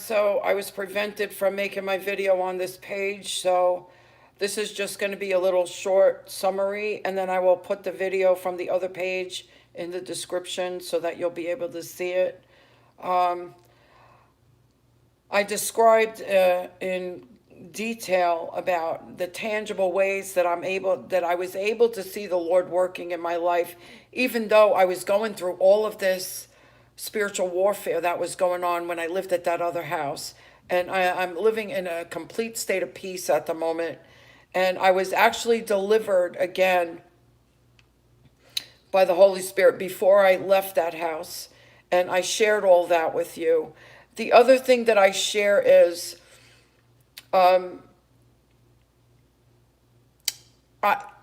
So I was prevented from making my video on this page, so this is just going to be a little short summary, and then I will put the video from the other page in the description so that you'll be able to see it. I described in detail about the tangible ways that I was able to see the Lord working in my life, even though I was going through all of this spiritual warfare that was going on when I lived at that other house. And I'm living in a complete state of peace at the moment. And I was actually delivered again by the Holy Spirit before I left that house. And I shared all that with you. The other thing that I share is I,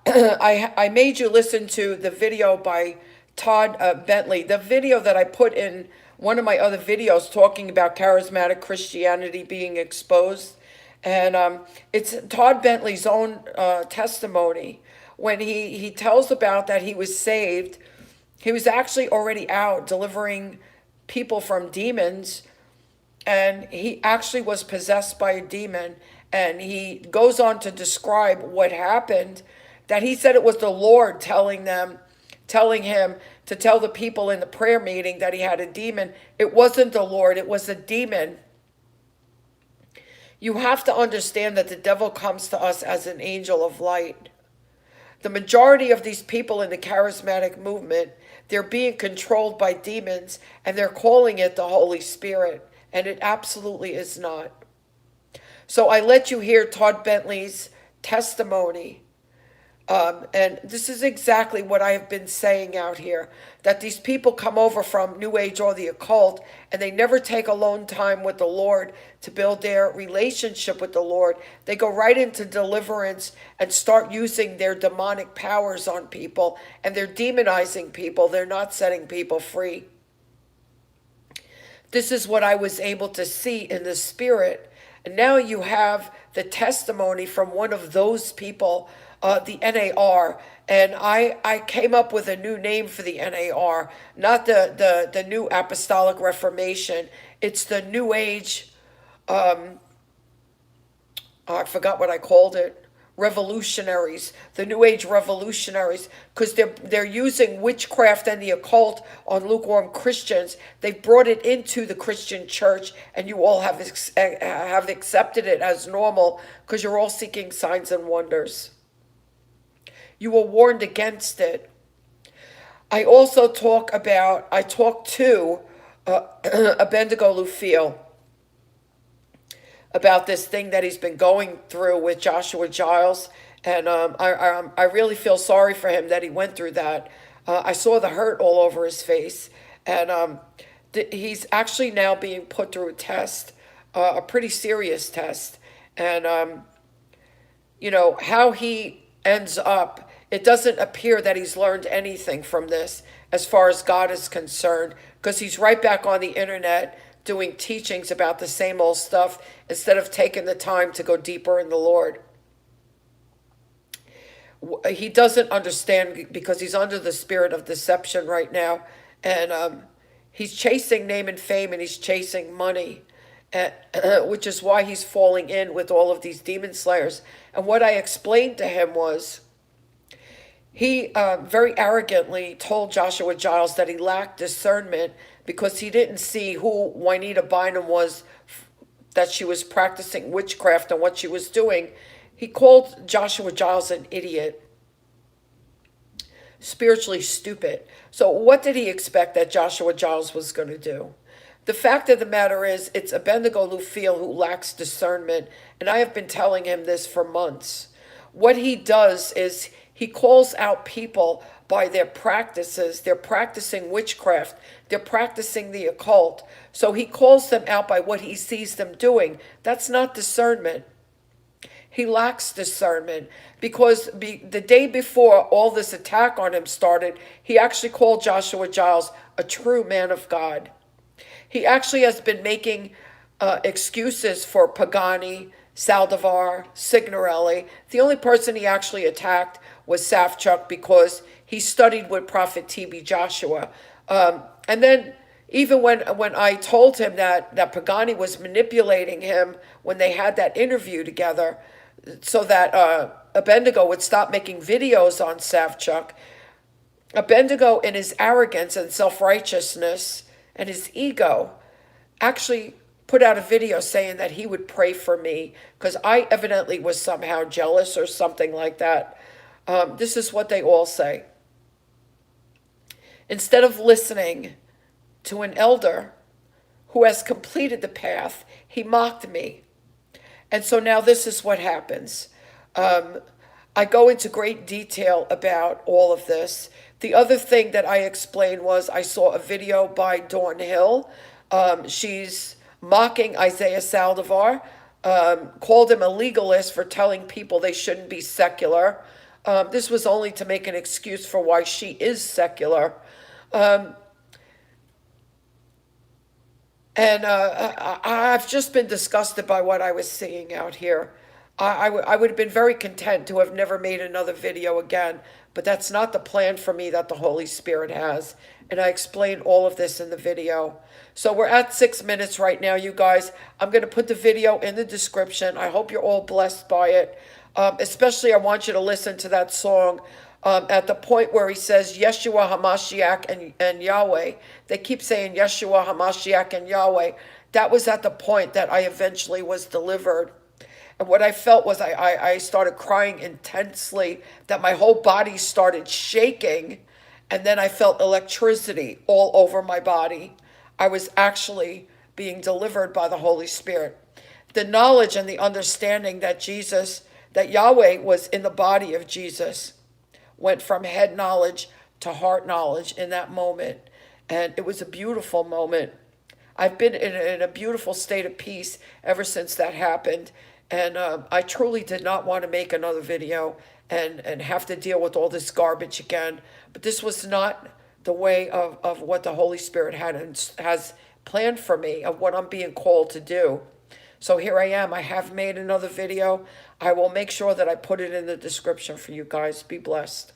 I made you listen to the video by Todd Bentley, the video that I put in one of my other videos talking about charismatic Christianity being exposed. And it's Todd Bentley's own testimony when he tells about that he was saved. He was actually already out delivering people from demons, and he actually was possessed by a demon. And he goes on to describe what happened, that he said it was the Lord telling him to tell the people in the prayer meeting that he had a demon. It wasn't the Lord, it was a demon. You have to understand that the devil comes to us as an angel of light. The majority of these people in the charismatic movement, they're being controlled by demons, and they're calling it the Holy Spirit, and it absolutely is not. So I let you hear Todd Bentley's testimony. And this is exactly what I have been saying out here, that these people come over from New Age or the occult, and they never take alone time with the Lord to build their relationship with the Lord. They go right into deliverance and start using their demonic powers on people, and they're demonizing people. They're not setting people free. This is what I was able to see in the spirit. And now you have the testimony from one of those people, the NAR, and I came up with a new name for the NAR, not the New Apostolic Reformation. It's the New Age, I forgot what I called it, revolutionaries, the New Age revolutionaries, because they're using witchcraft and the occult on lukewarm Christians. They've brought it into the Christian church, and you all have accepted it as normal because you're all seeking signs and wonders. You were warned against it. I also talk to Abednego Lufiel about this thing that he's been going through with Joshua Giles. And I really feel sorry for him that he went through that. I saw the hurt all over his face. And he's actually now being put through a test, a pretty serious test. And, how he ends up, it doesn't appear that he's learned anything from this as far as God is concerned, because he's right back on the internet doing teachings about the same old stuff instead of taking the time to go deeper in the Lord. He doesn't understand because he's under the spirit of deception right now, and he's chasing name and fame, and he's chasing money, which is why he's falling in with all of these demon slayers. And what I explained to him was, he very arrogantly told Joshua Giles that he lacked discernment because he didn't see who Juanita Bynum was, that she was practicing witchcraft and what she was doing. He called Joshua Giles an idiot, spiritually stupid. So what did he expect that Joshua Giles was going to do? The fact of the matter is, it's Abednego Lufiel who lacks discernment, and I have been telling him this for months. What he does is he calls out people by their practices. They're practicing witchcraft. They're practicing the occult. So he calls them out by what he sees them doing. That's not discernment. He lacks discernment because the day before all this attack on him started, he actually called Joshua Giles a true man of God. He actually has been making excuses for Pagani, Saldivar, Signorelli. The only person he actually attacked was Safchuk because he studied with Prophet T.B. Joshua. And then Even when I told him that Pagani was manipulating him when they had that interview together, so that Abednego would stop making videos on Savchuk, Abednego, in his arrogance and self-righteousness and his ego, actually put out a video saying that he would pray for me because I evidently was somehow jealous or something like that. This is what they all say. Instead of listening to an elder who has completed the path, he mocked me. And so now this is what happens. I go into great detail about all of this. The other thing that I explained was I saw a video by Dawn Hill. She's mocking Isaiah Saldivar, called him a legalist for telling people they shouldn't be secular. This was only to make an excuse for why she is secular. I've just been disgusted by what I was seeing out here. I would have been very content to have never made another video again, but that's not the plan for me that the Holy Spirit has. And I explained all of this in the video. So we're at 6 minutes right now, you guys. I'm going to put the video in the description. I hope you're all blessed by it. Especially I want you to listen to that song at the point where he says Yeshua HaMashiach and Yahweh. They keep saying Yeshua HaMashiach and Yahweh. That was at the point that I eventually was delivered. And what I felt was I started crying intensely, that my whole body started shaking, and then I felt electricity all over my body. I was actually being delivered by the Holy Spirit. The knowledge and the understanding that Yahweh was in the body of Jesus went from head knowledge to heart knowledge in that moment. And it was a beautiful moment. I've been in a beautiful state of peace ever since that happened. And I truly did not want to make another video and have to deal with all this garbage again. But this was not the way of what the Holy Spirit has planned for me, of what I'm being called to do. So here I am. I have made another video. I will make sure that I put it in the description for you guys. Be blessed.